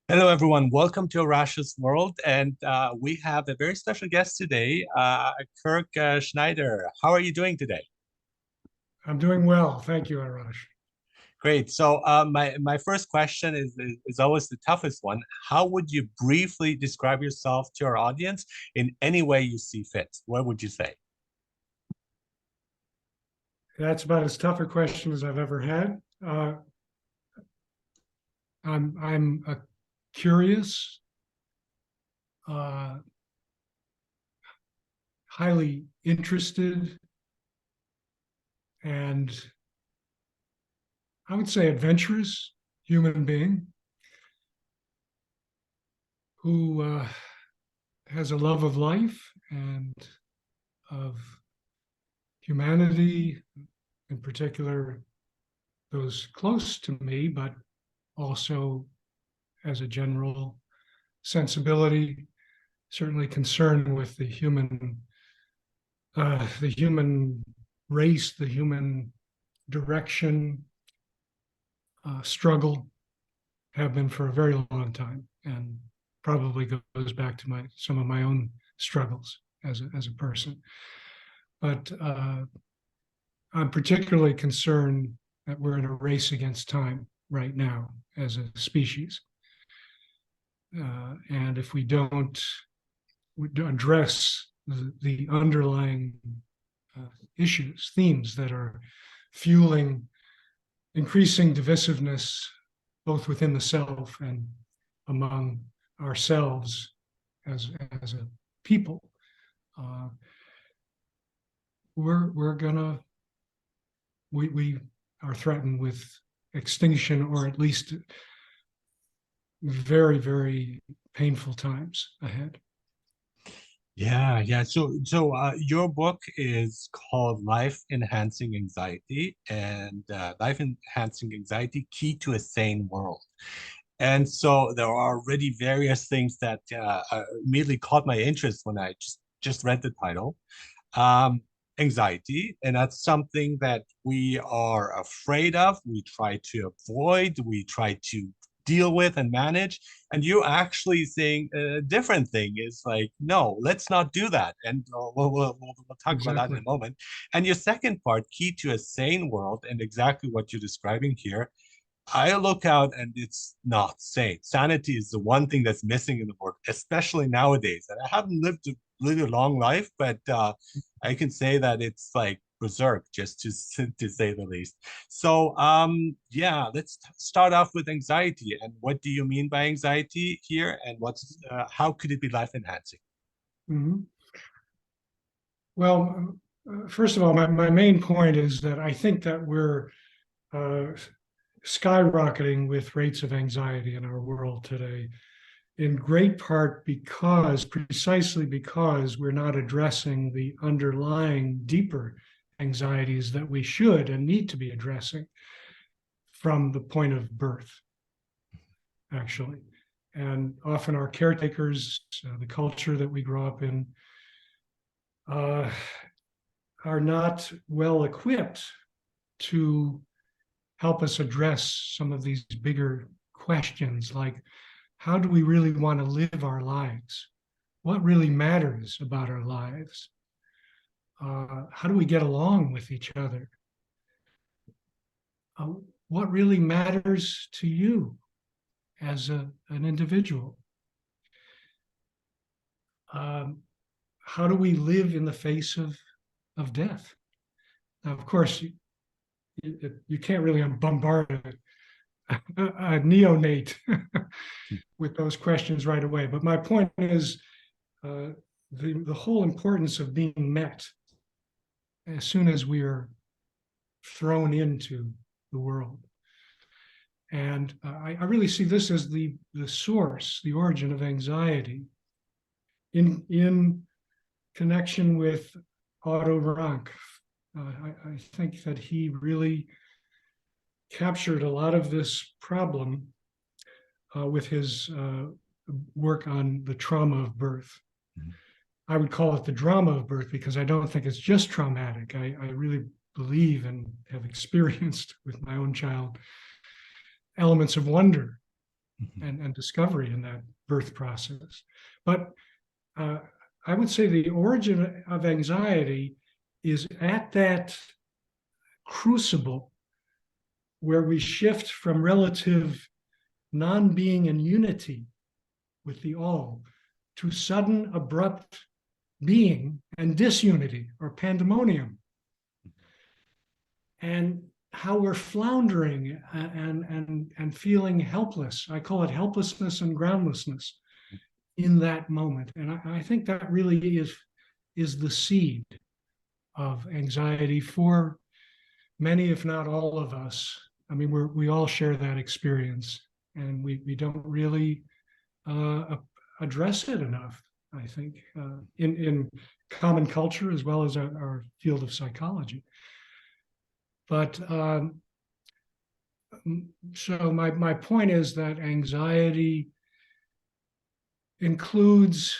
Hello, everyone. Welcome to Arash's World. And we have a very special guest today, Kirk Schneider. How are you doing today? I'm doing well. Thank you, Arash. Great. So my first question is always the toughest one. How would you briefly describe yourself to our audience in any way you see fit? What would you say? That's about as tough a question as I've ever had. I'm a curious, uh, highly interested, and I would say adventurous human being who has a love of life and of humanity, in particular, those close to me, but also as a general sensibility, certainly concerned with the human race, the human direction, struggle, have been for a very long time, and probably goes back to some of my own struggles as a person. But I'm particularly concerned that we're in a race against time right now as a species. And if we don't address the underlying issues, themes that are fueling increasing divisiveness, both within the self and among ourselves as a people, uh, we're gonna we are threatened with extinction, or at least very, very painful times ahead. Yeah. So your book is called Life Enhancing Anxiety and Life Enhancing Anxiety: Key to a Sane World. And so there are already various things that immediately caught my interest when I just read the title. Um, Anxiety, and that's something that we are afraid of. We try to avoid. We try to deal with and manage. And you actually saying a different thing is like, no, let's not do that. And we'll talk about that in Exactly. a moment. And your second part, key to a sane world, and exactly what you're describing here, I look out and it's not sane. Sanity is the one thing that's missing in the world, especially nowadays. And I haven't lived a really long life, but I can say that it's like berserk, just to say the least. So yeah, let's start off with anxiety. And what do you mean by anxiety here? And what's how could it be life enhancing? Mhm. Well, first of all, my main point is that I think that we're uh, skyrocketing with rates of anxiety in our world today, in great part precisely because we're not addressing the underlying deeper anxieties that we should and need to be addressing from the point of birth, actually. And often our caretakers, the culture that we grow up in, uh, are not well equipped to help us address some of these bigger questions, like how do we really want to live our lives? What really matters about our lives? How do we get along with each other? Uh, what really matters to you as an individual? Um, how do we live in the face of death? Now, of course, you can't really bombard a neonate with those questions right away. But my point is uh, the whole importance of being met as soon as we are thrown into the world. And I really see this as the source, the origin of anxiety in connection with Otto Rank. I think that he really captured a lot of this problem with his work on the trauma of birth. Mhm. I would call it the drama of birth because I don't think it's just traumatic. I really believe and have experienced with my own child elements of wonder and discovery in that birth process. But I would say the origin of anxiety is at that crucible where we shift from relative non-being and unity with the all to sudden abrupt being and disunity or pandemonium, and how we're floundering and feeling helpless. I call it helplessness and groundlessness in that moment. And I think that really is the seed of anxiety for many, if not all of us. I mean, we all share that experience, and we don't really address it enough, I think, in common culture as well as our field of psychology. But so my point is that anxiety includes,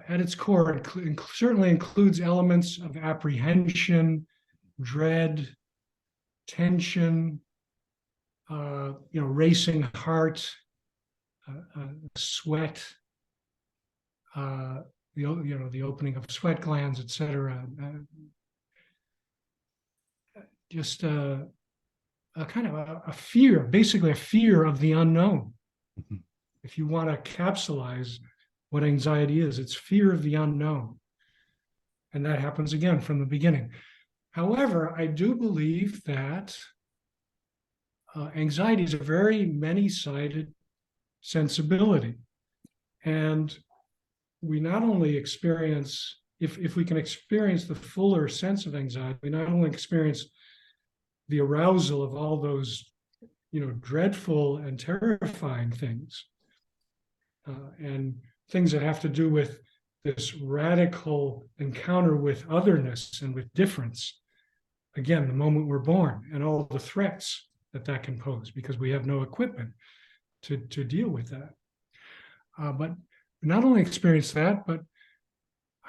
at its core, certainly includes elements of apprehension, dread, tension, racing heart, sweat, the opening of sweat glands, etc. Just a kind of a fear, basically a fear of the unknown. Mm-hmm. If you want to capsulize what anxiety is, it's fear of the unknown. And that happens again from the beginning. However, I do believe that anxiety is a very many-sided sensibility. And we not only experience, if we can experience the fuller sense of anxiety, we not only experience the arousal of all those, dreadful and terrifying things, and things that have to do with this radical encounter with otherness and with difference. Again, the moment we're born and all the threats that can pose, because we have no equipment to deal with that. But not only experience that, but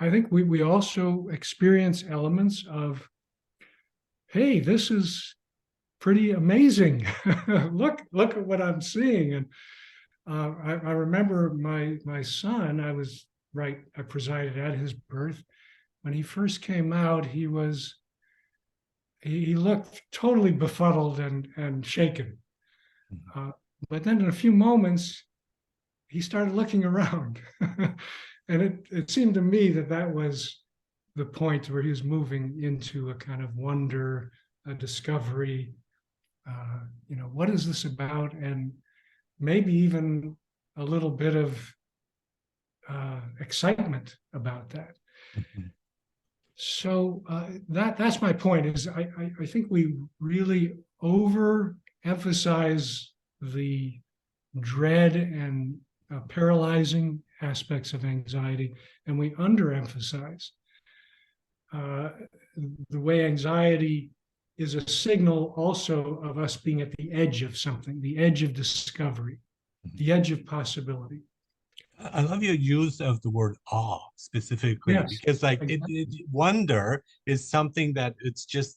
I think we also experience elements of, hey, this is pretty amazing. look at what I'm seeing. And I remember my son, I presided at his birth. When he first came out, he looked totally befuddled and shaken. But then in a few moments, he started looking around. And it seemed to me that was the point where he was moving into a kind of wonder, a discovery. What is this about? And maybe even a little bit of excitement about that. Mm-hmm. So that's my point. Is I think we really overemphasize the dread and paralyzing aspects of anxiety, and we underemphasize the way anxiety is a signal also of us being at the edge of something, the edge of discovery, the edge of possibility. I love your use of the word awe specifically, yes, because wonder is something that it's just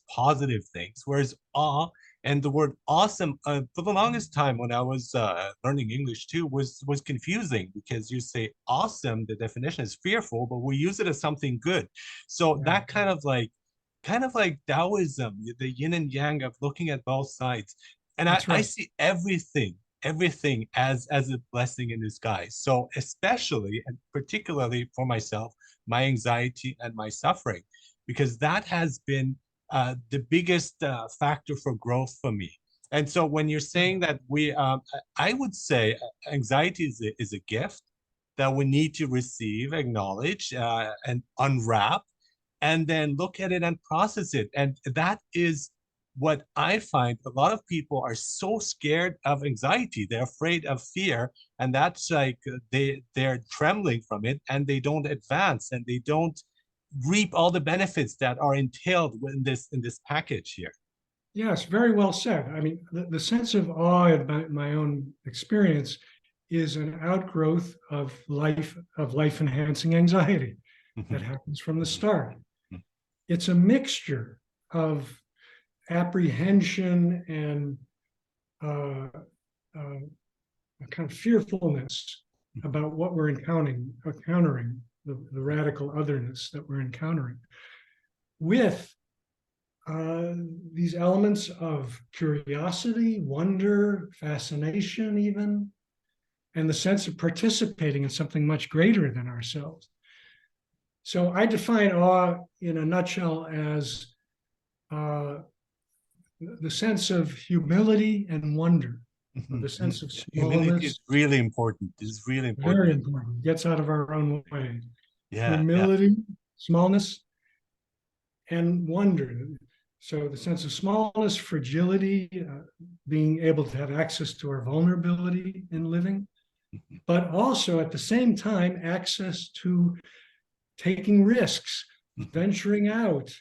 positive things, whereas awe and the word awesome for the longest time when I was learning English too was confusing, because you say awesome, the definition is fearful, but we use it as something good. So that kind of like Taoism, the yin and yang of looking at both sides. And I see everything as a blessing in disguise. So especially and particularly for myself, my anxiety and my suffering, because that has been the biggest factor for growth for me. And so when you're saying that I would say anxiety is a gift that we need to receive, acknowledge, and unwrap, and then look at it and process it. And that is what I find. A lot of people are so scared of anxiety. They're afraid of fear. And that's they're trembling from it, and they don't advance, and they don't reap all the benefits that are entailed in this package here. Yes, very well said. I mean, the sense of awe about my own experience is an outgrowth of life enhancing anxiety that happens from the start. It's a mixture of apprehension and kind of fearfulness about what we're encountering the radical otherness that we're encountering, with these elements of curiosity, wonder, fascination, even, and the sense of participating in something much greater than ourselves. So I define awe in a nutshell as the sense of humility and wonder, the sense of Humility is smallness. really important. It's really important. Very important. Gets out of our own way. Yeah. Humility, smallness, and wonder. So the sense of smallness, fragility, being able to have access to our vulnerability in living, but also at the same time, access to taking risks, venturing out,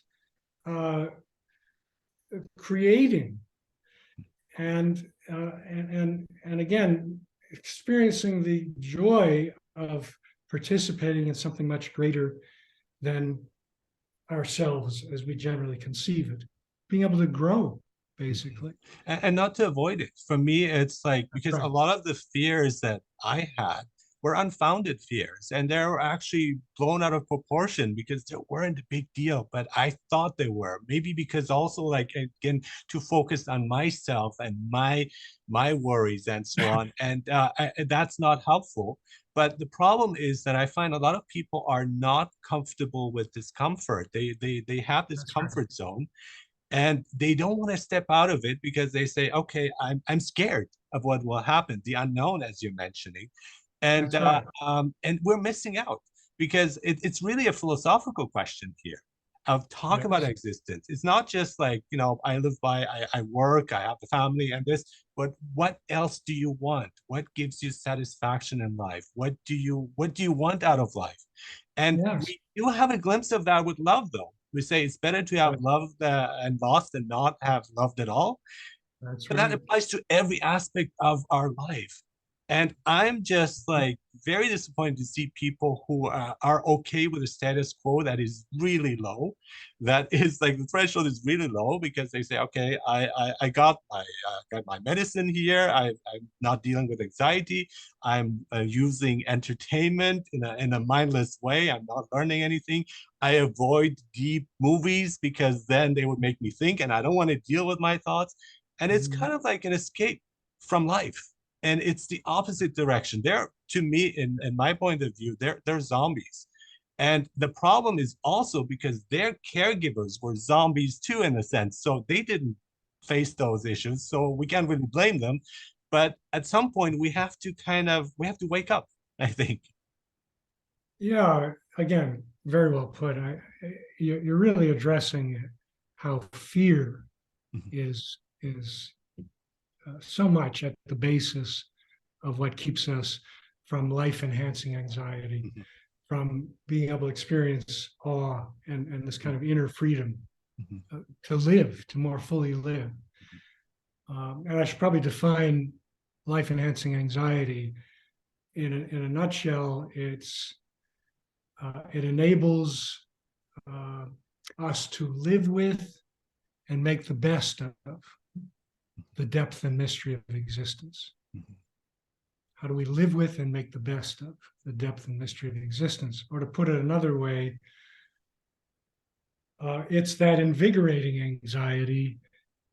creating, and again, experiencing the joy of participating in something much greater than ourselves as we generally conceive it, being able to grow, basically. And not to avoid it. For me, it's like, because a lot of the fears that I had were unfounded fears, and they were actually blown out of proportion because they weren't a big deal, but I thought they were. Maybe because also, like, again, too focused on myself and my worries and so on, and that's not helpful. But the problem is that I find a lot of people are not comfortable with discomfort. They have this comfort zone, and they don't want to step out of it because they say, okay, I'm scared of what will happen, the unknown, as you're mentioning. And and we're missing out because it's really a philosophical question here of talk about existence. It's not just like, I live by, I work, I have a family and this, but what else do you want? What gives you satisfaction in life? What do you want out of life? And we do have a glimpse of that with love, though. We say it's better to have loved and lost than not have loved at all. But that applies to every aspect of our life. And I'm just like very disappointed to see people who are okay with a status quo that is really low. That is like the threshold is really low because they say, okay, I got my medicine here. I'm not dealing with anxiety. I'm using entertainment in a mindless way. I'm not learning anything. I avoid deep movies because then they would make me think, and I don't want to deal with my thoughts. And it's kind of like an escape from life. And it's the opposite direction. They're, to me, in my point of view, they're zombies. And the problem is also because their caregivers were zombies too, in a sense. So they didn't face those issues. So we can't really blame them. But at some point, we have to wake up, I think. Yeah, again, very well put. You're really addressing how fear is so much at the basis of what keeps us from life-enhancing anxiety, from being able to experience awe and this kind of inner freedom to live, to more fully live. And I should probably define life-enhancing anxiety in a nutshell. It enables us to live with and make the best of the depth and mystery of existence. How do we live with and make the best of the depth and mystery of existence? Or to put it another way, it's that invigorating anxiety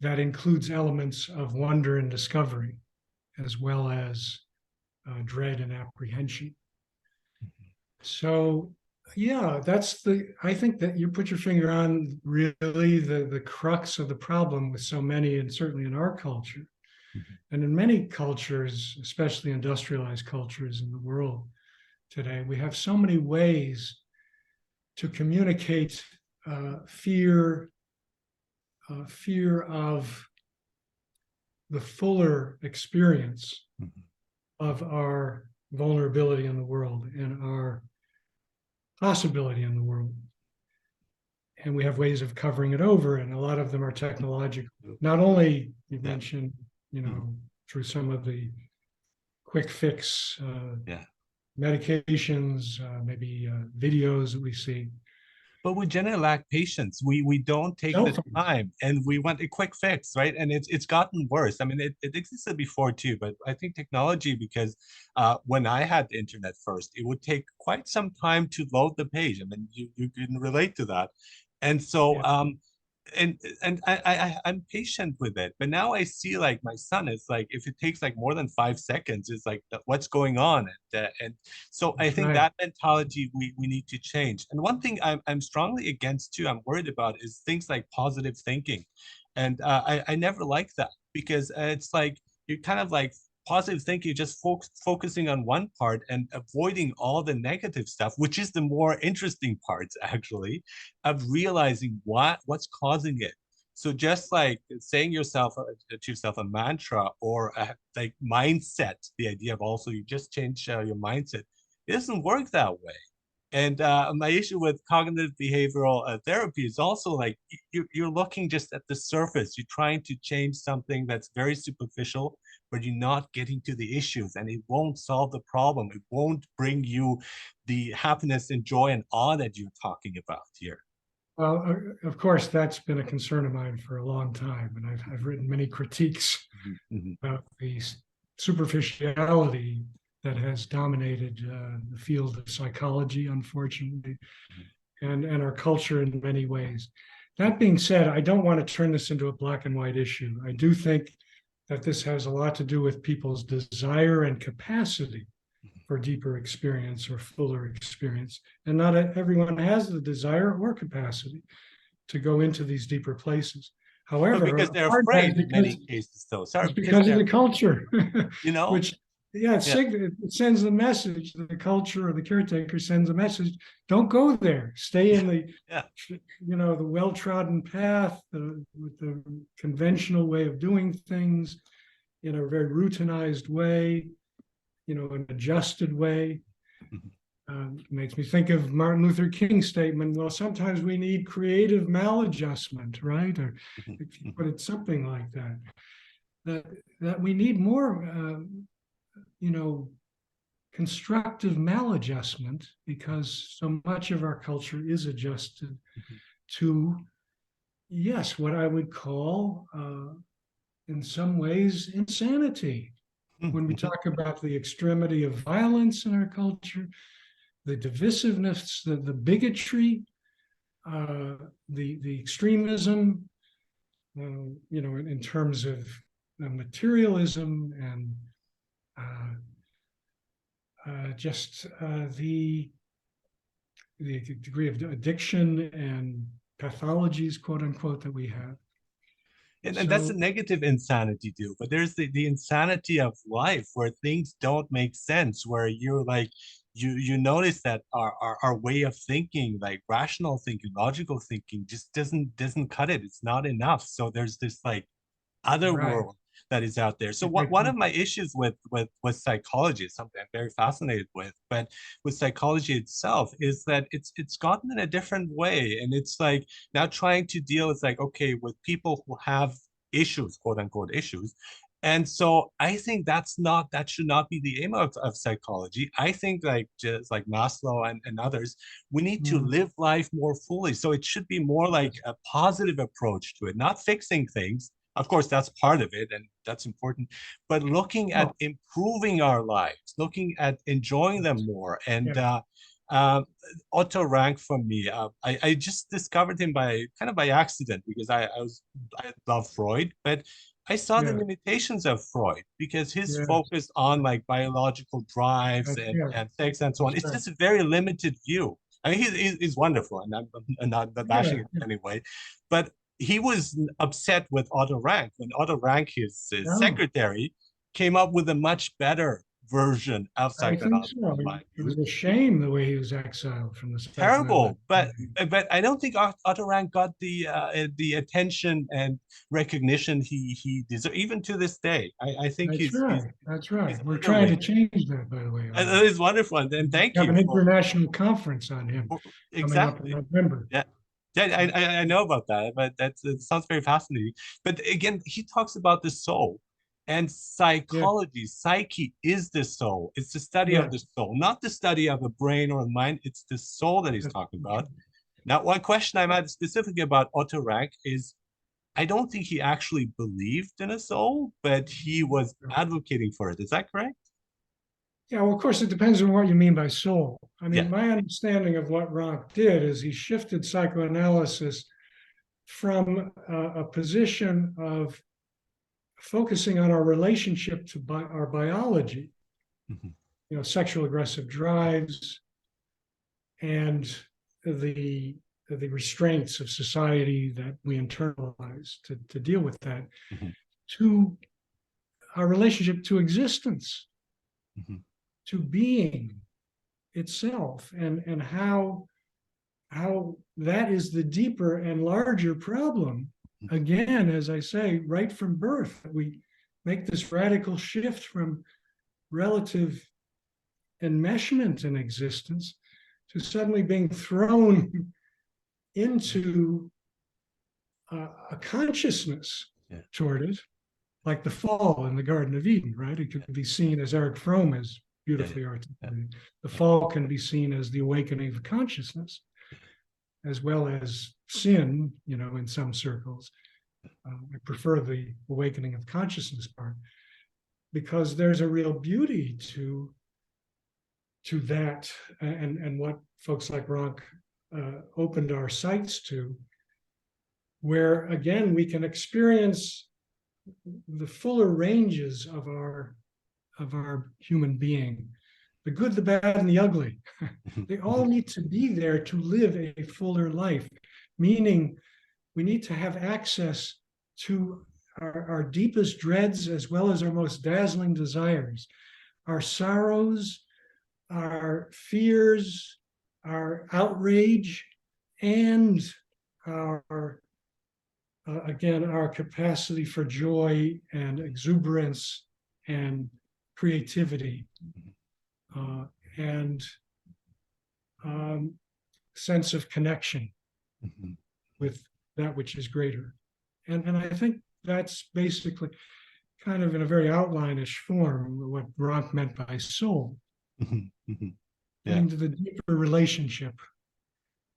that includes elements of wonder and discovery, as well as dread and apprehension. So, yeah, I think that you put your finger on really the crux of the problem with so many, and certainly in our culture. And in many cultures, especially industrialized cultures in the world today, we have so many ways to communicate fear of the fuller experience of our vulnerability in the world and our possibility in the world. And we have ways of covering it over, and a lot of them are technological. Not only, you mentioned, through some of the quick fix medications, maybe videos that we see, But we generally lack patience. We don't take Cell the phones. time, and we want a quick fix, right? And it's gotten worse. I mean, it existed before too, but I think technology, because when I had the internet first, it would take quite some time to load the page. I mean, you can relate to that. And so Yeah. and I'm patient with it, but now I see like my son is like, if it takes like more than 5 seconds, it's like what's going on, and so I That's think right. that mentality we need to change. And one thing I'm strongly against too, I'm worried about, is things like positive thinking, and I never like that, because it's like you're kind of like positive thinking, just focusing on one part and avoiding all the negative stuff, which is the more interesting parts actually, of realizing what's causing it. So just like saying yourself to yourself a mantra, or like mindset, the idea of also you just change your mindset, it doesn't work that way. And my issue with cognitive behavioral therapy is also like you're looking just at the surface. You're trying to change something that's very superficial, but you're not getting to the issues, and it won't solve the problem. It won't bring you the happiness and joy and awe that you're talking about here. Well, of course, that's been a concern of mine for a long time, and I've written many critiques Mhm, about the superficiality that has dominated the field of psychology, unfortunately, and our culture in many ways. That being said, I don't want to turn this into a black and white issue. I do think that this has a lot to do with people's desire and capacity for deeper experience or fuller experience. And not everyone has the desire or capacity to go into these deeper places. but However, because they're part of that is afraid in because many cases, though. Sorry, it's because because of they're, the culture, you know, which, yeah, yeah, it sends the message. The culture or the caretaker sends a message: don't go there. Stay in the, yeah. the well-trodden path, with the conventional way of doing things, in a very routinized way, an adjusted way. Mhm, Makes me think of Martin Luther King's statement. Well, sometimes we need creative maladjustment, right? Or mhm, if you mhm. put it something like that. That that we need more, you know, constructive maladjustment, because so much of our culture is adjusted to, yes, what I would call, in some ways, insanity. When we Mhm. talk about the extremity of violence in our culture, the divisiveness, the bigotry, uh, the extremism, in terms of materialism and uh, just the degree of addiction and pathologies, quote unquote, that we have. And that's the So, negative insanity too. But there's the insanity of life, where things don't make sense, where you're like, you notice that our way of thinking, like rational thinking, logical thinking, just doesn't cut it. It's not enough. So there's this like other right. world that is out there. So Okay. one of my issues with psychology is something I'm very fascinated with, but with psychology itself, is that it's gotten in a different way, and it's like now trying to deal with like, okay, with people who have issues, quote unquote issues. And so I think that should not be the aim of psychology. I think like just like Maslow and others, we need to Mm, live life more fully. So it should be more like yes. a positive approach to it, not fixing things. Of course, that's part of it, and that's important. But looking at Oh, improving our lives, looking at enjoying them more, and yeah. uh, Otto Rank for me, I just discovered him by kind of by accident, because I love Freud, but I saw the Yeah. limitations of Freud, because his Yes. focus on like biological drives That's, yeah. and sex and so on, That's it's right. just a very limited view. I mean, he's wonderful, and I'm not bashing Yeah. it in any way, but he was upset with Otto Rank when Otto Rank, his No, secretary, came up with a much better version of I think psychoanalysis, so. in my It view. was a shame the way he was exiled from the psychoanalytic Terrible, but community. I don't think Otto Rank got the attention and recognition he deserves, even to this day. I think That's right. That's he's right. We're trying to underrated. change that, by the way, And Otto. that is wonderful, and We thank have you an for, international conference on him coming up in exactly. November. Yeah. Yeah, I know about that, but it sounds very fascinating. But again, he talks about the soul, and Yeah. psychology, psyche is the soul. It's the study of the Yes. soul, not the study of the brain or the mind. It's the soul that he's That's talking about. Now, one question I had specifically about Otto Rank is I don't think he actually believed in a soul, but he was advocating for it. Is that correct? Yeah, well, of course, it depends on what you mean by soul. I mean, Yeah. my understanding of what Rank did is he shifted psychoanalysis from a position of focusing on our relationship to our biology, Mhm. sexual aggressive drives and the the restraints of society that we internalize to deal with that, Mhm. to our relationship to existence, Mhm. to being itself, and how that is the deeper and larger problem. Again, as I say, right from birth, we make this radical shift from relative enmeshment in existence to suddenly being thrown into a consciousness Yeah. toward it, like the fall in the Garden of Eden, right? It could be seen, as Eric Fromm has Yeah. beautifully Yeah. articulated. The Yeah. fall can be seen as the awakening of consciousness, as well as sin, in some circles. I prefer the awakening of consciousness part because there's a real beauty to that, and what folks like Ronk opened our sights to, where again we can experience the fuller ranges of our human being, the good, the bad, and the ugly. They all need to be there to live a fuller life, meaning we need to have access to our deepest dreads as well as our most dazzling desires, our sorrows, our fears, our outrage, and our again, our capacity for joy and exuberance and creativity, and sense of connection Mhm. with that which is greater. And I think that's basically, kind of in a very outline-ish form, what Ronk meant by soul, Mhm. Mhm. Yeah. getting to the deeper relationship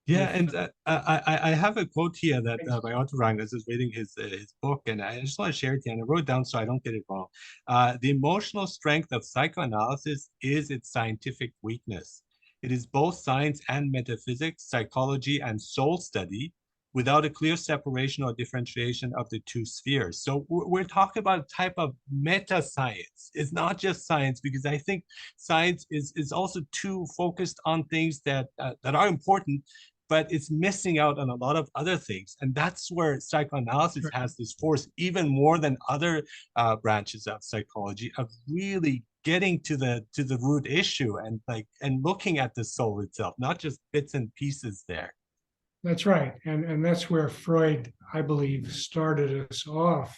Yeah, with. and I have a quote here that by Otto Rank. I was reading his book, and I just want to share it here, and I wrote it down so I don't get it wrong. The emotional strength of psychoanalysis is its scientific weakness. It is both science and metaphysics, psychology and soul study, without a clear separation or differentiation of the two spheres. So we're talking about a type of meta science. It's not just science, because I think science is also too focused on things that are important, but it's missing out on a lot of other things. And that's where psychoanalysis has this force, even more than other branches of psychology, of really getting to the root issue and looking at the soul itself, not just bits and pieces there. That's right. And that's where Freud, I believe, started us off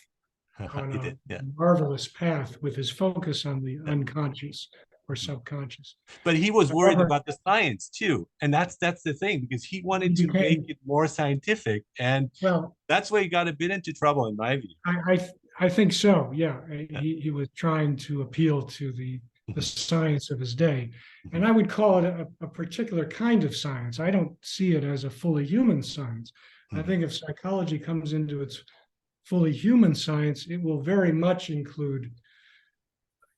on He a did, yeah. marvelous path with his focus on the Yeah. unconscious or subconscious. But he was worried However, about the science too, and that's the thing, because he he wanted to make became, it more scientific, and well, that's where he got a bit into trouble, in my view. I think so. Yeah, Yeah. he was trying to appeal to the Mhm. science of his day, and Mhm. I would call it a particular kind of science. I don't see it as a fully human science. I Mhm. think if psychology comes into its fully human science, it will very much include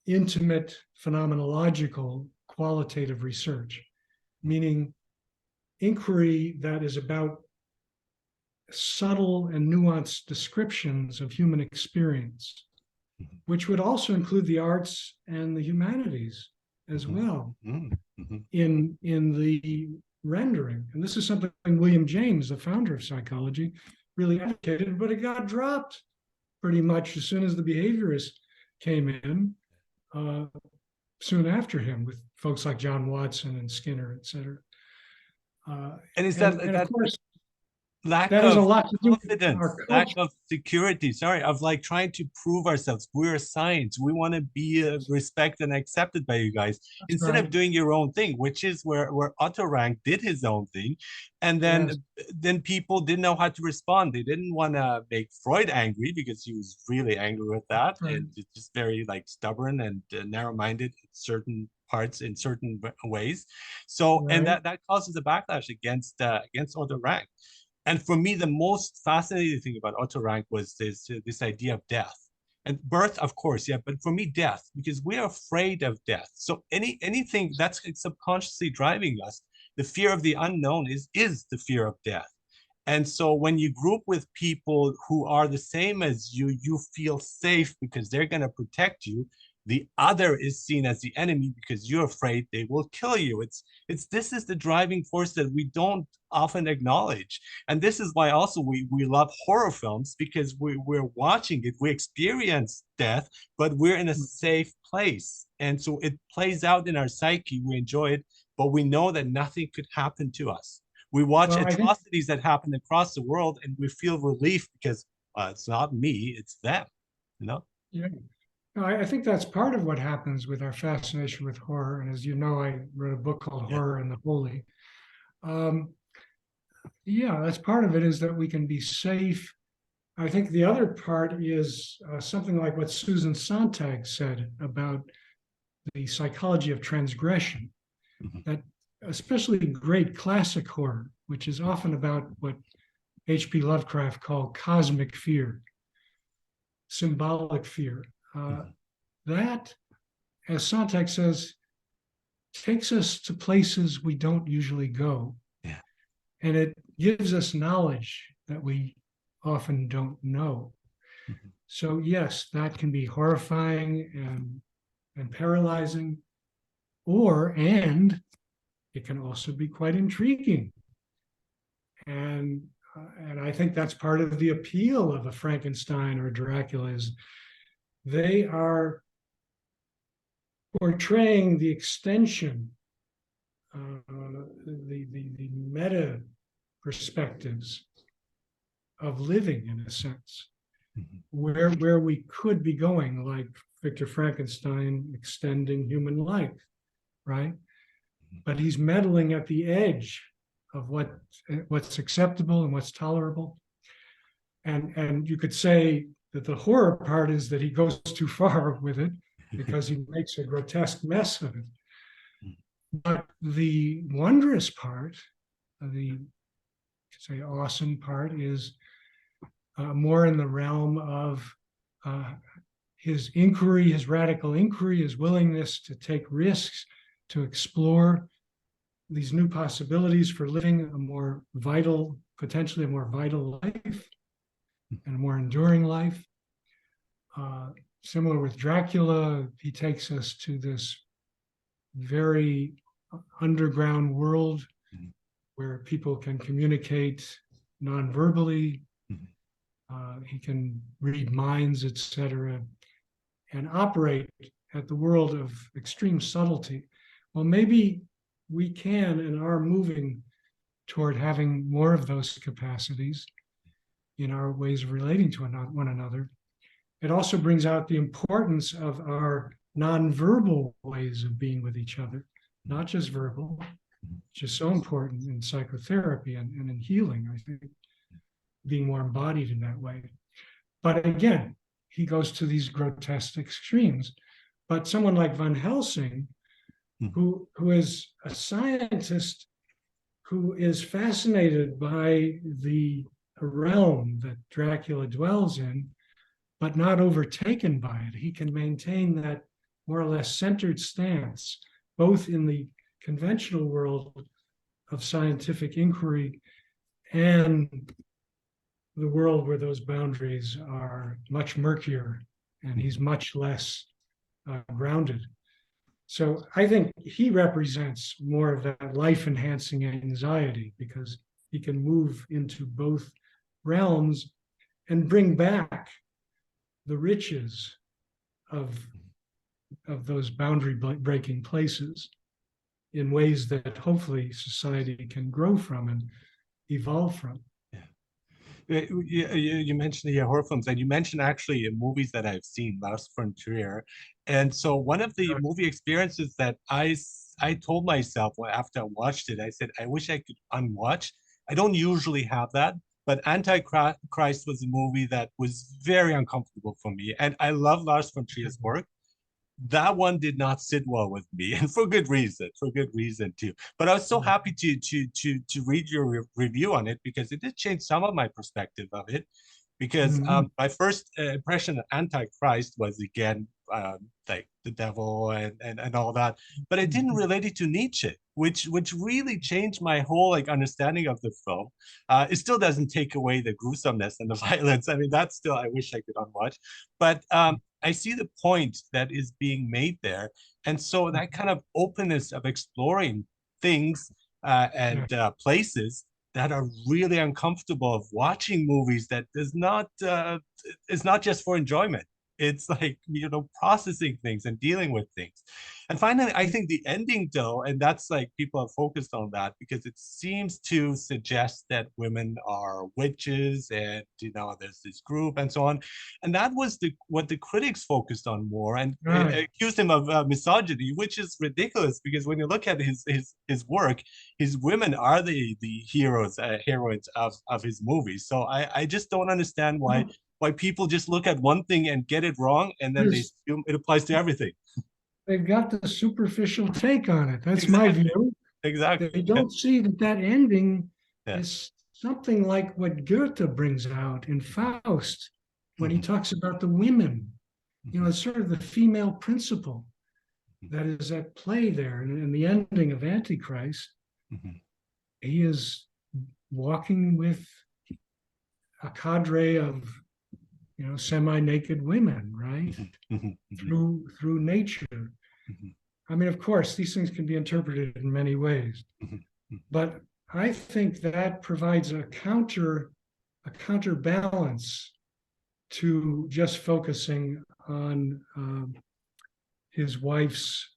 intimate, phenomenological, qualitative research, meaning inquiry that is about subtle and nuanced descriptions of human experience, Mhm. which would also include the arts and the humanities as Mhm. well Mhm. Mhm. in the rendering. And this is something William James, the founder of psychology, really advocated, but it got dropped pretty much as soon as the behaviorists came in, soon after him, with folks like John Watson and Skinner, et cetera. And is And of that course, lack that has a of lot to do with our confidence, lack culture. of security, sorry, of like trying to prove ourselves. We're a science. We want to be respected and accepted by you guys That's instead right. of doing your own thing, which is where Otto Rank did his own thing. And Yes. then people didn't know how to respond. They didn't want to make Freud angry because he was really angry with that. Right. And it's just very like stubborn and narrow-minded in certain parts in certain ways. So, and Right. that causes a backlash against Otto Rank. And for me, the most fascinating thing about Otto Rank was this idea of death and birth, of course, yeah. But for me, death, because we are afraid of death. So anything that's subconsciously driving us, the fear of the unknown is the fear of death. And so when you group with people who are the same as you feel safe because they're going to protect you. The other is seen as the enemy because you're afraid they will kill you. It's this is the driving force that we don't often acknowledge. And this is why also we love horror films because we're watching it, we experience death, but we're in a safe place. And so it plays out in our psyche, we enjoy it, but we know that nothing could happen to us. We watch Well, I think, atrocities that happen across the world and we feel relief because it's not me, it's them, you know? yeah, no, I think that's part of what happens with our fascination with horror. And as you know, I wrote a book called Yeah. Horror and the Holy. Um, yeah, that's part of it, is that we can be safe. I think the other part is something like what Susan Sontag said about the psychology of transgression, Mhm. that especially great classic horror, which is often about what H.P. Lovecraft called cosmic fear, symbolic fear. Mhm. That, as Sontag says, takes us to places we don't usually go. Yeah. And it gives us knowledge that we often don't know. Mhm. So, yes, that can be horrifying and paralyzing, and it can also be quite intriguing. And I think that's part of the appeal of a Frankenstein or Dracula, is they are portraying the extension, the meta perspectives of living, in a sense, Mhm. where we could be going, like Victor Frankenstein extending human life, right? But he's meddling at the edge of what's acceptable and what's tolerable. And you could say that the horror part is that he goes too far with it because he makes a grotesque mess of it. But the wondrous part, the say awesome part, is more in the realm of his inquiry, his radical inquiry, his willingness to take risks, to explore these new possibilities for living a more vital, potentially a more vital life and a more enduring life. Similar with Dracula, he takes us to this very underground world Mhm. where people can communicate non-verbally. Mhm. He can read minds, etc., and operate at the world of extreme subtlety. Well, maybe we can and are moving toward having more of those capacities in our ways of relating to one another. It also brings out the importance of our nonverbal ways of being with each other, not just verbal, which is so important in psychotherapy and in healing, I think, being more embodied in that way. But again, he goes to these grotesque extremes. But someone like Van Helsing, Mhm. who is a scientist who is fascinated by the realm that Dracula dwells in, but not overtaken by it. He can maintain that more or less centered stance, both in the conventional world of scientific inquiry and the world where those boundaries are much murkier and he's much less grounded. So I think he represents more of that life enhancing anxiety because he can move into both realms and bring back the riches of those boundary breaking places in ways that hopefully society can grow from and evolve from. Yeah. You mentioned the horror films, and you mentioned actually movies that I've seen, Last Frontier. And so one of the movie experiences that I told myself after I watched it, I said, I wish I could unwatch. I don't usually have that, but Antichrist was a movie that was very uncomfortable for me. And I love Lars von Trier's work. That one did not sit well with me, and for good reason too. But I was so happy to read your review on it, because it did change some of my perspective of it. Because Mhm. my first impression of Antichrist was, again, like the devil and all that, but I didn't relate it to Nietzsche, which really changed my whole like understanding of the film. It still doesn't take away the gruesomeness and the violence. I mean, that's still, I wish I could unwatch, but I see the point that is being made there. And so that kind of openness of exploring things Yeah. and places that are really uncomfortable, of watching movies that does not is not just for enjoyment. It's like, processing things and dealing with things. And finally, I think the ending, though, and that's like people are focused on that because it seems to suggest that women are witches, and there's this group and so on. And that was what the critics focused on more, and Right. accused him of misogyny, which is ridiculous, because when you look at his work, his women are the heroes, heroines of his movies. So I just don't understand Well, why people just look at one thing and get it wrong, and then they there's assume it applies to everything. they've got the superficial take on it. That's my Exactly, view. They exactly. Yeah, don't see that that ending yeah. is something like what Goethe brings out in Faust when he Mhm, talks about the women. mhm, It's sort of the female principle that is at play there. And in the ending of Antichrist, mhm, he is walking with a cadre of semi-naked women, right? mhm, mhm, mhm, Through nature. mhm, I mean, of course, these things can be interpreted in many ways, mhm, but I think that provides a counterbalance to just focusing on his wife's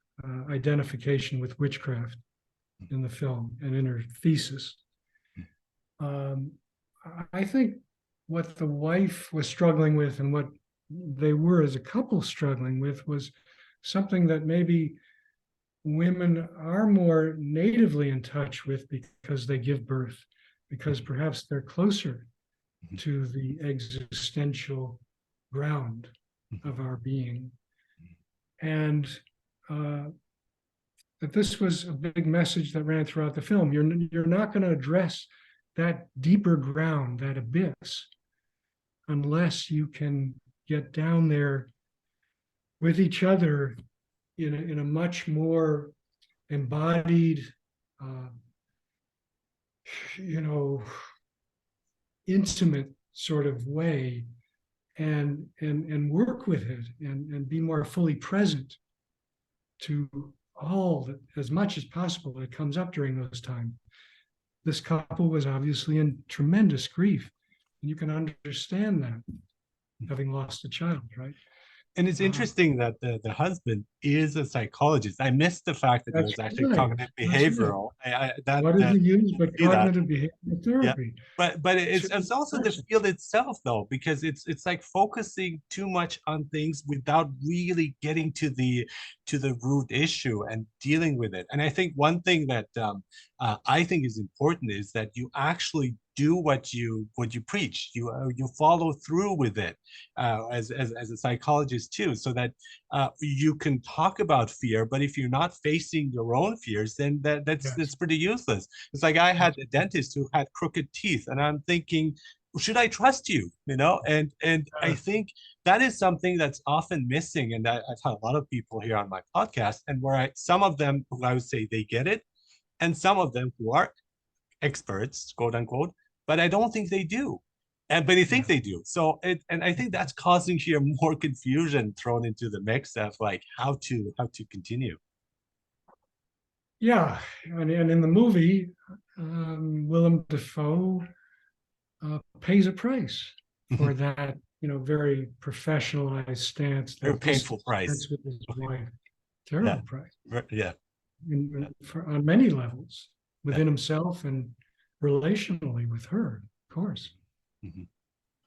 identification with witchcraft in the film and in her thesis. Um, I think what the wife was struggling with and what they were as a couple struggling with was something that maybe women are more natively in touch with because they give birth, because perhaps they're closer mhm, to the existential ground mhm, of our being. And uh, that this was a big message that ran throughout the film. You're not going to address that deeper ground, that abyss, unless you can get down there with each other in a much more embodied, uh, you know, intimate sort of way, and work with it and be more fully present to all that, as much as possible, that comes up during those times. This couple was obviously in tremendous grief, and you can understand that, mhm. having lost a child, right? And it's Uh, interesting that the husband is a psychologist. I missed the fact that he that's was actually right. cognitive That's right. behavioral. That What is that he used but see that. cognitive behavioral Yeah, therapy? but To it's also the field itself, though, because it's like focusing too much on things without really getting to the root issue and dealing with it. And I think one thing that I think is important is that you actually do what you preach. You follow through with it as a psychologist too, so that you can talk about fear. But if you're not facing your own fears, then that's yes, pretty useless. It's like I had a dentist who had crooked teeth, and I'm thinking, should I trust you? And I think that is something that's often missing. And I've had a lot of people here on my podcast, and some of them who I would say they get it, and some of them who are experts, quote unquote, but I don't think they do. But they think yeah, they do. And I think that's causing here more confusion thrown into the mix of like how to continue. yeah. And in the movie, Willem Dafoe pays a price for that, very professionalized stance, Very that painful distance price. with his wife. Yeah, Terrible price yeah, on many levels, yeah. within himself and relationally with her, of course. Mhm.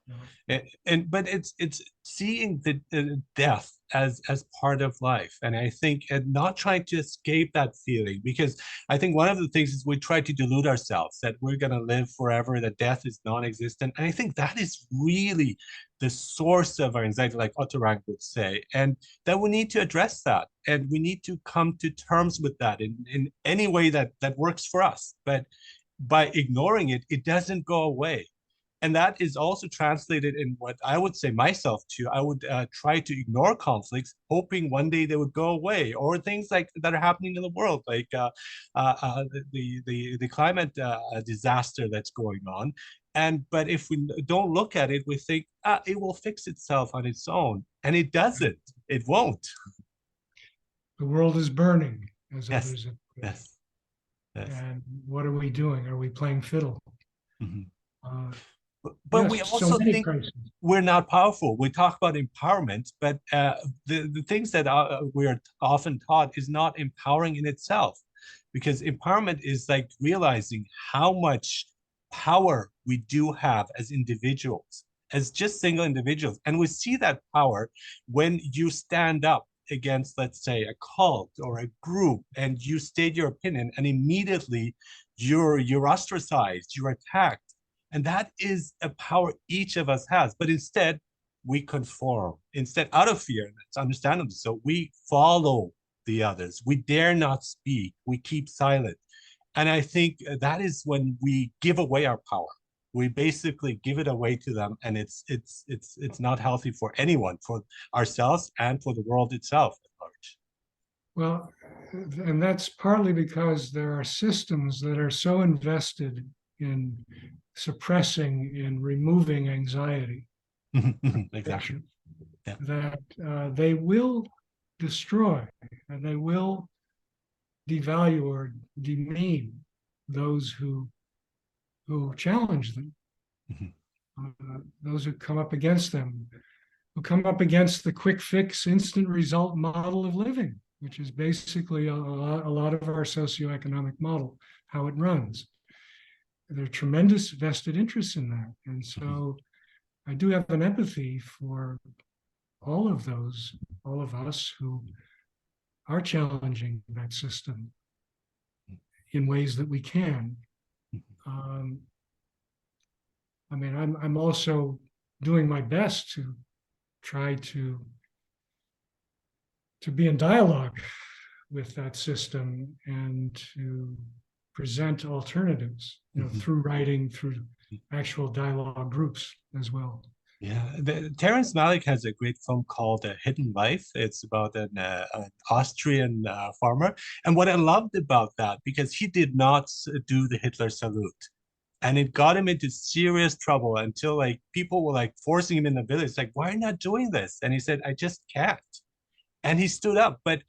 You know? And but it's seeing the death as part of life, and I think, and not trying to escape that feeling, because I think one of the things is we try to delude ourselves that we're going to live forever, that death is non-existent, and I think that is really the source of our anxiety, like Otto Rank would say, and that we need to address that, and we need to come to terms with that in any way that works for us. But by ignoring it, it doesn't go away. And that is also translated in what I would say myself to. I would try to ignore conflicts, hoping one day they would go away, or things like that are happening in the world, like the climate disaster that's going on. And but if we don't look at it, we think it will fix itself on its own, and it doesn't. It won't. The world is burning, as Yes, others have put it. yes, yes. And what are we doing? Are we playing fiddle? Mhm. Uh, But we yes, so also many think crises. we're not powerful. We talk about empowerment, but the things that we're often taught is not empowering in itself, because empowerment is like realizing how much power we do have as individuals, as just single individuals. And we see that power when you stand up against, let's say, a cult or a group, and you state your opinion, and immediately you're ostracized, you're attacked, and that is a power each of us has. But instead, we conform. Instead, out of fear, and it's understandable. So we follow the others. We dare not speak. We keep silent. And I think that is when we give away our power. We basically give it away to them, and it's not healthy for anyone, for ourselves and for the world itself at large. Well, and that's partly because there are systems that are so invested in suppressing and removing anxiety Exactly. Yeah. that they will destroy and they will devalue or demean those who challenge them, Mhm. those who come up against them, who come up against the quick fix, instant result model of living, which is basically a lot of our socioeconomic model, how it runs. There are tremendous vested interests in that. And Mhm. so I do have an empathy for all of those, all of us who are challenging that system in ways that we can. Um, I mean, I'm also doing my best to try to be in dialogue with that system and to present alternatives, Mhm. through writing, through actual dialogue groups as well. Yeah, Terrence Malick has a great film called Hidden Life. It's about an Austrian farmer. And what I loved about that, because he did not do the Hitler salute. And it got him into serious trouble until like people were like forcing him in the village, like, why are you not doing this? And he said, I just can't. And he stood up. But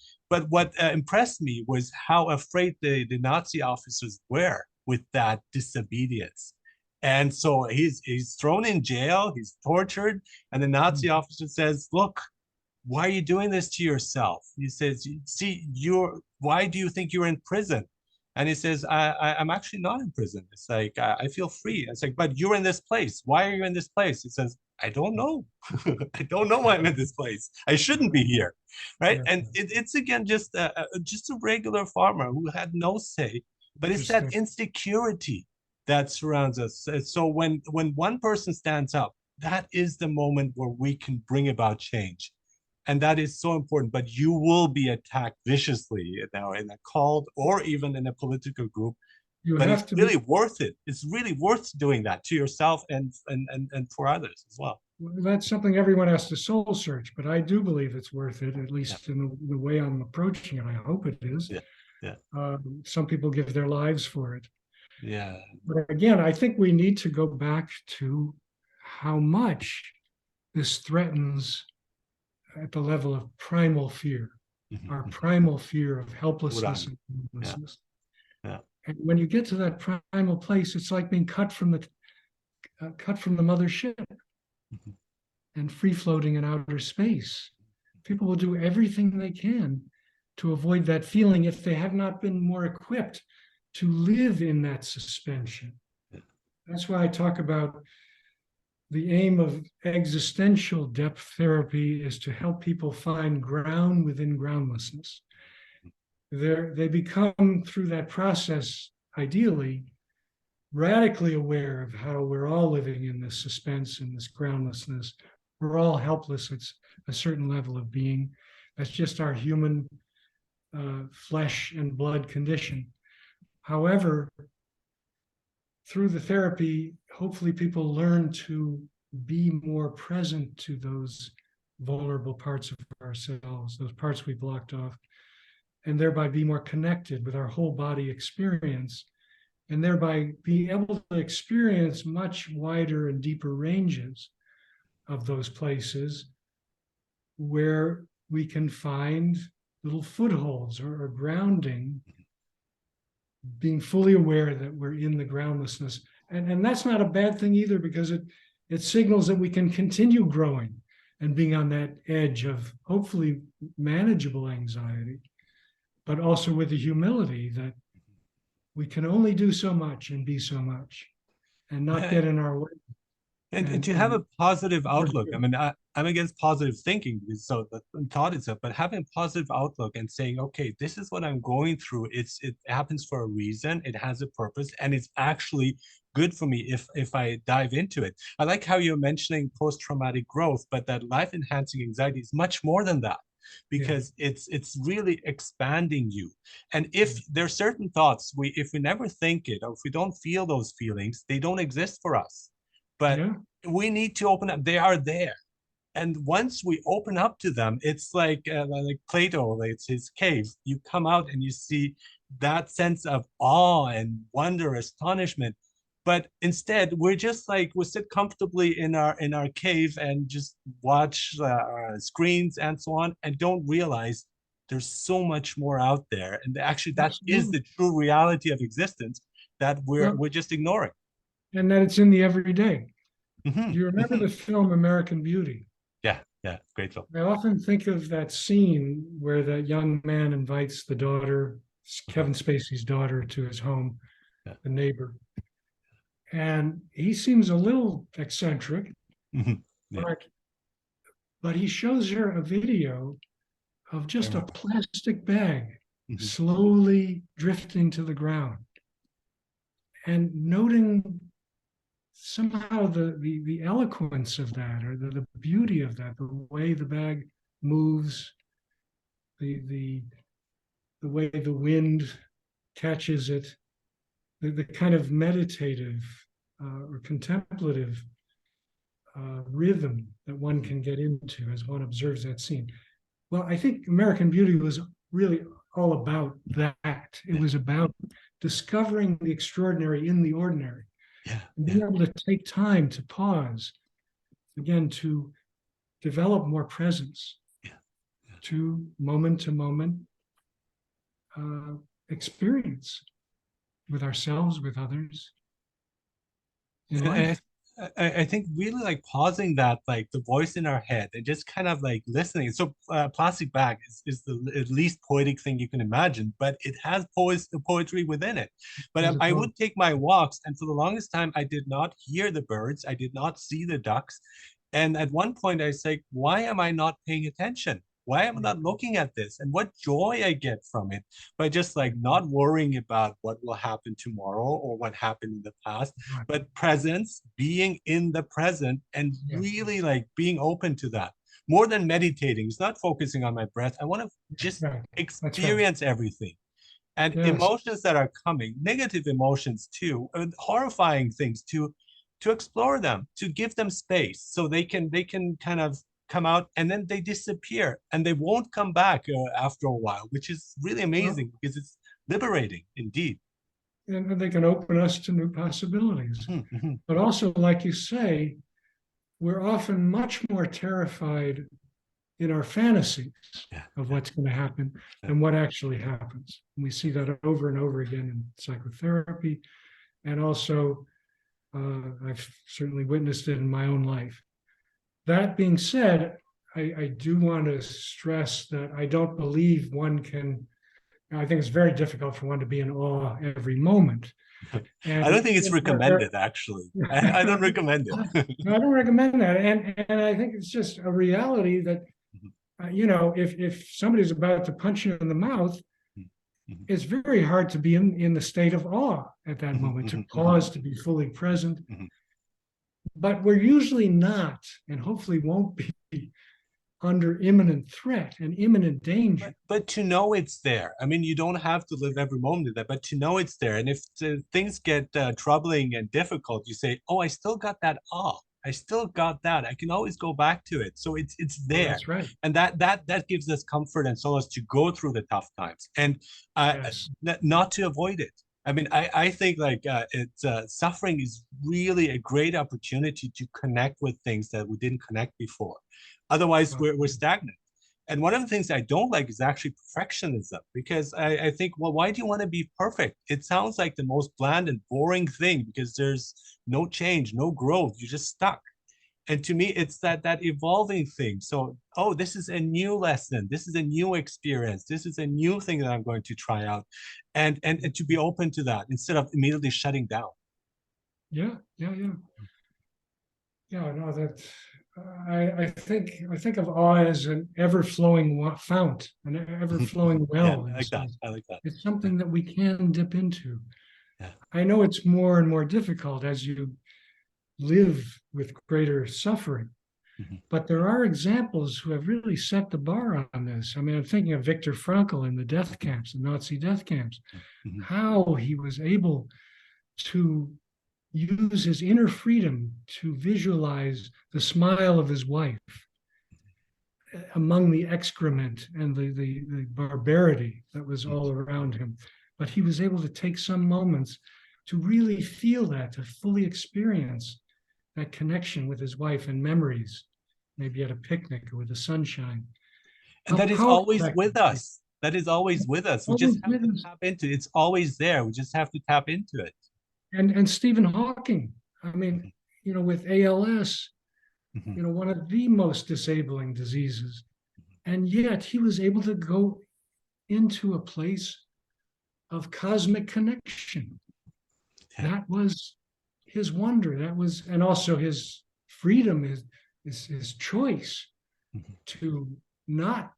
what impressed me was how afraid the Nazi officers were with that disobedience. And so he's thrown in jail, he's tortured, and the Nazi officer says, "Look, why are you doing this to yourself?" He says, "See, why do you think you're in prison?" And he says, I'm actually not in prison. It's like, I feel free. It's like, but you're in this place. Why are you in this place? He says, I don't know. I don't know why I'm in this place. I shouldn't be here. Right. Yeah, And it's again just a regular farmer who had no say, but it's that interesting. insecurity that surrounds us. So when one person stands up, that is the moment where we can bring about change, and that is so important. But you will be attacked viciously now in a cult or even in a political group, You but have it's to be. really worth it. It's really worth doing that to yourself and for others as well. That's something everyone has to soul search, but I do believe it's worth it, at Yeah, least in the way I'm approaching it. I hope it is. yeah, yeah, Some people give their lives for it. yeah. But again, I think we need to go back to how much this threatens at the level of primal fear, our Mhm. primal fear of helplessness Uran. and Yeah, homelessness. yeah. And when you get to that primal place, it's like being cut from the mothership Mhm. and free floating in outer space. People will do everything they can to avoid that feeling if they have not been more equipped to live in that suspension. Yeah. That's why I talk about the aim of existential depth therapy is to help people find ground within groundlessness. They become, through that process, ideally, radically aware of how we're all living in this suspense and this groundlessness. We're all helpless at a certain level of being. That's just our human flesh and blood condition. However, through the therapy, hopefully people learn to be more present to those vulnerable parts of ourselves, those parts we blocked off, and thereby be more connected with our whole body experience, and thereby be able to experience much wider and deeper ranges of those places where we can find little footholds or grounding, being fully aware that we're in the groundlessness. And that's not a bad thing either, because it signals that we can continue growing and being on that edge of hopefully manageable anxiety, but also with the humility that we can only do so much and be so much and not get in our way. And to have a positive outlook. I mean, I'm against positive thinking, so the thought itself, but having a positive outlook and saying, okay, this is what I'm going through. It happens for a reason. It has a purpose, and it's actually good for me if I dive into it. I like how you're mentioning post-traumatic growth, but that life-enhancing anxiety is much more than that, because it's really expanding you. And if there are certain thoughts, if we never think it, or if we don't feel those feelings, they don't exist for us. But we need to open up. They are there. And once we open up to them, it's like Plato, it's his cave. You come out and you see that sense of awe and wonder, astonishment. But instead, we sit comfortably in our cave and just watch screens and so on, and don't realize there's so much more out there. And actually, that is the true reality of existence that we're just ignoring. And that it's in the everyday. Do you remember the film American Beauty? Yeah, great film. I often think of that scene where that young man invites the daughter, Kevin Spacey's daughter, to his home, the neighbor. And he seems a little eccentric, but he shows her a video of just a plastic bag slowly drifting to the ground, and noting somehow the eloquence of that, or the beauty of that, the way the bag moves, the way the wind catches it, the kind of meditative or contemplative rhythm that one can get into as one observes that scene. Well, I think American Beauty was really all about that. It was about discovering the extraordinary in the ordinary. And being able to take time to pause, again, to develop more presence, to moment experience with ourselves, with others. I think really like pausing that, like the voice in our head, and just kind of like listening. So plastic bag is the least poetic thing you can imagine, but it has poetry within it. But I would take my walks, and for the longest time, I did not hear the birds. I did not see the ducks. And at one point I say, why am I not paying attention? Why am I not looking at this? And what joy I get from it by just like not worrying about what will happen tomorrow or what happened in the past, but presence, being in the present, and really like being open to that. More than meditating, it's not focusing on my breath. I want to just experience everything. And emotions that are coming, negative emotions too, horrifying things, to explore them, to give them space so they can kind of come out, and then they disappear and they won't come back after a while, which is really amazing because it's liberating indeed. And they can open us to new possibilities. But also, like you say, we're often much more terrified in our fantasies of what's going to happen than what actually happens. And we see that over and over again in psychotherapy. And also, I've certainly witnessed it in my own life. That being said, I do want to stress that I don't believe one can I think it's very difficult for one to be in awe every moment. I don't And think it's recommended, actually. I don't recommend it. no, I don't recommend that. And I think it's just a reality that, if somebody's about to punch you in the mouth, it's very hard to be in the state of awe at that moment, to pause, to be fully present. But we're usually not, and hopefully won't be, under imminent threat and imminent danger. But to know it's there. I mean, you don't have to live every moment of that, but to know it's there. And if things get troubling and difficult, you say, "Oh, I still got that awe. I still got that. I can always go back to it." So it's Oh, there, that's right. and that gives us comfort and solace to go through the tough times, and Yes. not to avoid it. I mean, I think like it's suffering is really a great opportunity to connect with things that we didn't connect before. Otherwise, we're stagnant. And one of the things I don't like is actually perfectionism, because I think, well, why do you want to be perfect? It sounds like the most bland and boring thing, because there's no change, no growth. You're just stuck. And to me, it's that evolving thing. So, oh, this is a new lesson. This is a new experience. This is a new thing that I'm going to try out, and to be open to that instead of immediately shutting down. Yeah, yeah, yeah. Yeah, no, that I think of awe as an ever-flowing fount, an ever-flowing Yeah, well. I like that. I like that. It's something that we can dip into. Yeah. I know it's more and more difficult as you live with greater suffering, but there are examples who have really set the bar on this. I mean, I'm thinking of Viktor Frankl in the death camps, the Nazi death camps, how he was able to use his inner freedom to visualize the smile of his wife among the excrement and the barbarity that was all around him. But he was able to take some moments to really feel that, to fully experience that connection with his wife and memories, maybe at a picnic or with the sunshine. And that is always with us. That is always with us. We just have to tap into it. It's always there. We just have to tap into it. And Stephen Hawking, I mean, with ALS, one of the most disabling diseases. And yet he was able to go into a place of cosmic connection. Yeah. That was his wonder. That was, and also his freedom, his choice to not,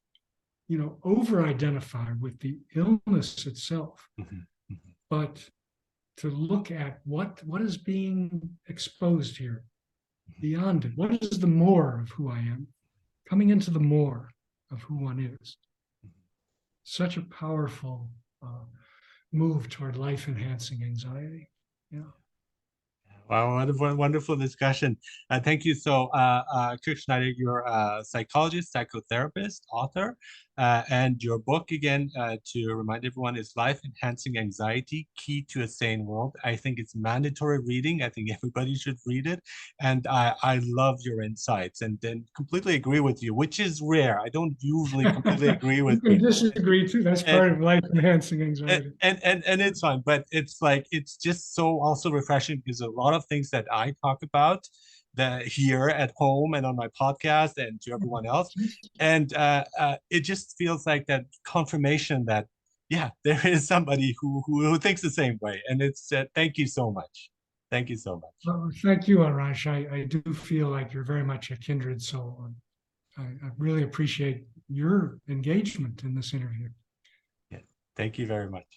over-identify with the illness itself, but to look at what is being exposed here beyond it. What is the more of who I am? Coming into the more of who one is. Such a powerful move toward life-enhancing anxiety. Yeah. Wow, wonderful, wonderful discussion. Thank you. So, Kirk Schneider, you're a psychologist, psychotherapist, author, and your book, again, to remind everyone, is Life Enhancing Anxiety, Key to a Sane World. I think it's mandatory reading. I think everybody should read it. And I love your insights and then completely agree with you, which is rare. I don't usually completely agree with You can people. disagree too. That's part of life-enhancing anxiety. And it's fun, but it's like it's just so also refreshing, because a lot of things that I talk about here at home and on my podcast and to everyone else, and it just feels like that confirmation that there is somebody who thinks the same way, and it's thank you so much. Thank you so much. Well, thank you, Anraj. I do feel like you're very much a kindred soul. I really appreciate your engagement in this interview. Yeah, thank you very much.